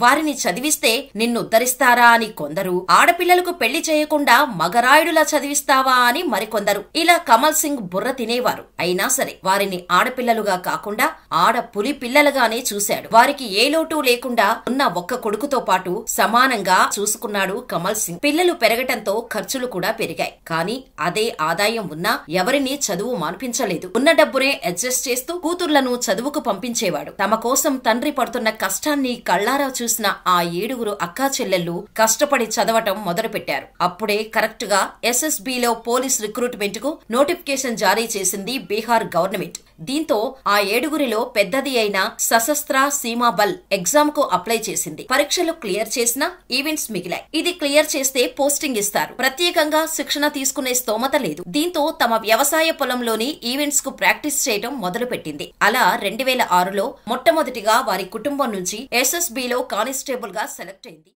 వారిని చదివిస్తే నిన్నుద్ధరిస్తారా అని కొందరు, ఆడపిల్లలకు పెళ్లి చేయకుండా మగరాయుడులా చదివిస్తావా అని మరికొందరు. ఇలా కమల్ సింగ్ బుర్ర తినేవారు. అయినా సరే వారిని ఆడపిల్లలుగా కాకుండా ఆడపులి పిల్లలుగానే చూశాడు. వారికి ఏ లోటు లేకుండా ఉన్న ఒక్క కొడుకుతో పాటు సమానంగా చూసుకున్నాడు కమల్ సింగ్. పిల్లలు పెరగటంతో ఖర్చులు కూడా పెరిగాయి. కానీ అదే ఆదాయం ఉన్నా ఎవరిని చదువు మాన్పించలేదు. ఉన్న డబ్బునే అడ్జస్ట్ చేస్తూ కూతుర్లను చదువుకు పంపించేవాడు. తమ కోసం తండ్రి పడుతున్న కష్టాన్ని కళ్లారా చూసిన ఆ 7 అక్కా చెల్లెళ్లు కష్టపడి చదవటం మొదలుపెట్టారు. అప్పుడే కరెక్ట్ గా SSBలో పోలీస్ రిక్రూట్మెంట్ కు నోటిఫికేషన్ జారీ చేసింది బీహార్ గవర్నమెంట్. దీంతో ఆ 7 పెద్దది అయిన సశస్త్ర సీమా బల్ ఎగ్జామ్ కు అప్లై చేసింది. పరీక్షలు క్లియర్ చేసినా ఈవెంట్స్ మిగిలాయి. ఇది క్లియర్ చేస్తే పోస్టింగ్ ఇస్తారు. ప్రత్యేకంగా శిక్షణ తీసుకునే స్తోమత లేదు. దీంతో తమ వ్యవసాయ పొలంలోని ఈవెంట్స్ కు ప్రాక్టీస్ చేయడం మొదలుపెట్టింది. అలా 2006లో మొట్టమొదటిగా వారి కుటుంబం నుంచి SSBలో కానిస్టేబుల్ గా సెలెక్ట్ అయింది.